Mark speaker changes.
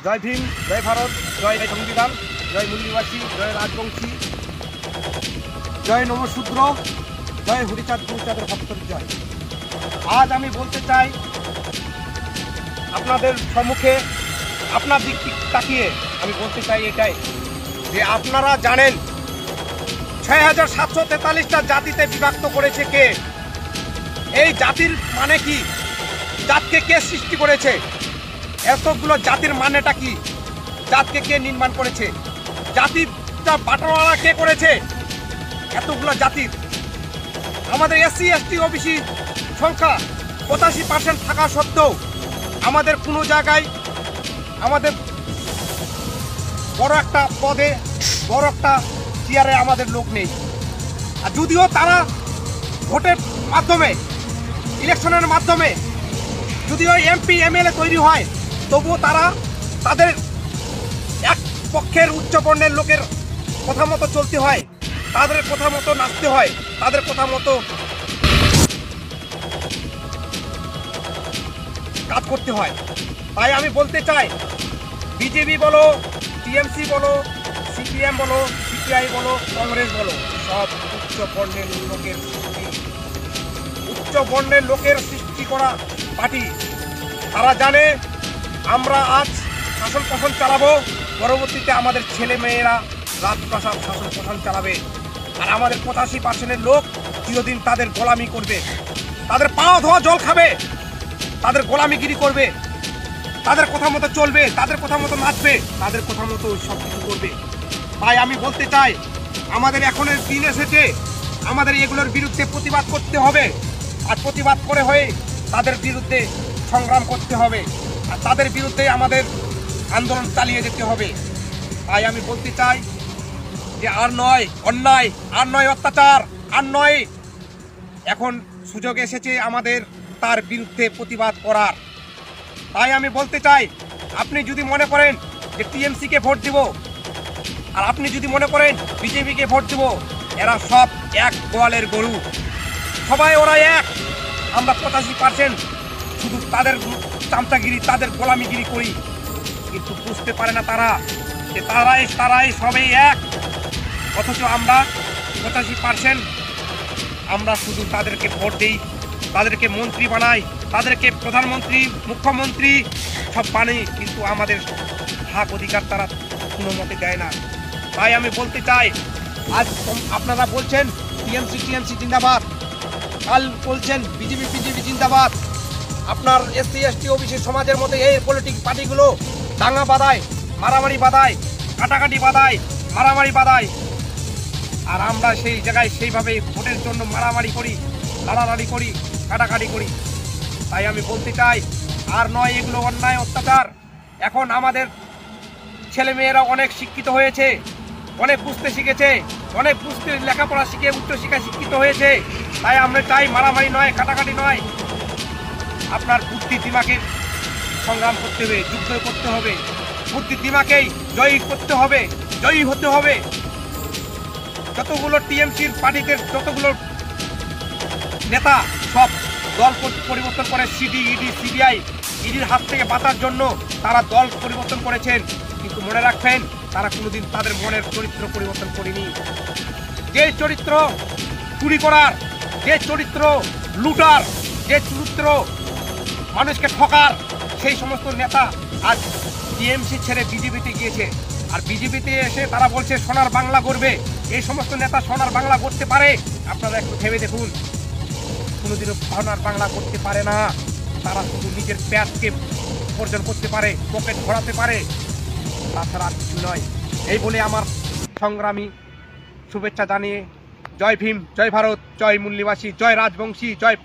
Speaker 1: জয় ভীম, জয় ভারত, জয় সংবিধান, জয় মূল্যবাসী, জয় রাজবংশী, জয় নমশূদ্র, জয় হরিচাঁদ গুরুচাঁদের ভক্তর জয়। আজ আমি বলতে চাই আপনাদের সম্মুখে, আপনার দিক তাকিয়ে আমি বলতে চাই এটাই যে আপনারা জানেন ৬৭৪৩টা জাতিতে বিভক্ত করেছে কে? এই জাতির মানে কি? জাতকে কে সৃষ্টি করেছে? এতগুলো জাতির মানেটা কি? জাতকে কে নির্মাণ করেছে? জাতিটা বাটোয়ারা কে করেছে? এতগুলো জাতির আমাদের এসসি এসটি ওবিসি সংখ্যা ৮৫% থাকা সত্ত্বেও আমাদের কোনো জায়গায় আমাদের বড় একটা পদে, বড় একটা চেয়ারে আমাদের লোক নেই। আর যদিও তারা ভোটের মাধ্যমে, ইলেকশনের মাধ্যমে যদিও এমপি এমএলএ তৈরি হয়, তবুও তারা তাদের এক পক্ষের উচ্চবর্ণের লোকের কথা মতো চলতে হয়, তাদের কথা মতো নাচতে হয়, তাদের কথা মতো কাজ করতে হয়। তাই আমি বলতে চাই, বিজেপি বলো, টিএমসি বলো, সিপিএম বলো, সিপিআই বলো, কংগ্রেস বলো, সব উচ্চ বর্ণের লোকের সৃষ্টি করা পার্টি। তারা জানে আমরা আজ শাসন প্রশাসন চালাবো, পরবর্তীতে আমাদের ছেলে মেয়েরা রাজপ্রাসাদ শাসন প্রশাসন চালাবে। আর আমাদের ৮৫% লোক চিরদিন তাদের গোলামি করবে, তাদের পাওয়া ধোয়া জল খাবে, তাদের গোলামিগিরি করবে, তাদের কথা মতো চলবে, তাদের কথা মতো নাচবে, তাদের কথা মতো সব কিছু করবে। তাই আমি বলতে চাই, আমাদের এখনের দিন এসেছে, আমাদের এগুলোর বিরুদ্ধে প্রতিবাদ করতে হবে। আর প্রতিবাদ করে হয়ে তাদের বিরুদ্ধে সংগ্রাম করতে হবে, আর তাদের বিরুদ্ধে আমাদের আন্দোলন চালিয়ে যেতে হবে। তাই আমি বলতে চাই যে আর নয় অন্যায়, আর নয় অত্যাচার, আর নয়, এখন সুযোগ এসেছে আমাদের তার বিরুদ্ধে প্রতিবাদ করার। তাই আমি বলতে চাই, আপনি যদি মনে করেন যে টিএমসিকে ভোট দিব, আর আপনি যদি মনে করেন বিজেপিকে ভোট দিব, এরা সব এক গোয়ালের গরু, সবাই ওরা এক। আমরা ৮৫% শুধু তাদের চামচাগিরি, তাদের গোলামিগিরি করি, কিন্তু বুঝতে পারে না তারা যে তারাই সবাই এক। অথচ আমরা ৮৫% আমরা শুধু তাদেরকে ভোট দিই, তাদেরকে মন্ত্রী বানাই, তাদেরকে প্রধানমন্ত্রী, মুখ্যমন্ত্রী সব বানাই, কিন্তু আমাদের হক অধিকার তারা কোনো মতে দেয় না। তাই আমি বলতে চাই, আজ আপনারা বলছেন টিএমসি জিন্দাবাদ, কাল বলছেন বিজেপি জিন্দাবাদ। আপনার এসসি এসটি ওবিসি সমাজের মধ্যে এই পলিটিক্স পার্টিগুলো দাঙ্গা বাঁধায়, মারামারি বাঁধায়, কাটাকাটি বাঁধায়, মারামারি বাঁধায়। আর আমরা সেই জায়গায় সেইভাবে ভোটের জন্য মারামারি করি, লাড়ালাড়ি করি, কাটাকাটি করি। তাই আমি বলতে চাই, আর নয় এগুলো অন্যায় অত্যাচার। এখন আমাদের ছেলেমেয়েরা অনেক শিক্ষিত হয়েছে, অনেক বুঝতে শিখেছে, অনেক বুঝতে লেখাপড়া শিখে উচ্চশিক্ষায় শিক্ষিত হয়েছে। তাই আমরা চাই মারামারি নয়, কাটাকাটি নয়, আপনার বুদ্ধি দিমাগের সংগ্রাম করতে হবে, যুদ্ধ করতে হবে, বুদ্ধি দিমাগেই জয়ী করতে হবে, জয়ী হতে হবে। যতগুলো টিএমসির পার্টিতে যতগুলো নেতা সব দল পরিবর্তন করে, সিডি, ইডি, সিবিআই, ইডির হাত থেকে বাঁচার জন্য তারা দল পরিবর্তন করেছেন। কিন্তু মনে রাখবেন, তারা কোনোদিন তাদের মনের চরিত্র পরিবর্তন করেনি। যে চরিত্র চুরি করার, যে চরিত্র লুটার, যে চরিত্র মানুষকে ঠকার, সেই সমস্ত নেতা আজ টিএমসি ছেড়ে বিজেপিতে গিয়েছে। আর বিজেপিতে এসে তারা বলছে সোনার বাংলা গড়বে। এই সমস্ত নেতা সোনার বাংলা করতে পারে? আপনারা একটু ভেবে দেখুন, কোনোদিনও সোনার বাংলা করতে পারে না। তারা শুধু নিজের পেটকে উপার্জন করতে পারে, পকেট ভরাতে পারে, তাছাড়া আর কিছু নয়। এই বলে আমার সংগ্রামী শুভেচ্ছা জানিয়ে জয় ভীম, জয় ভারত, জয় মূল্যবাসী, জয় রাজবংশী, জয়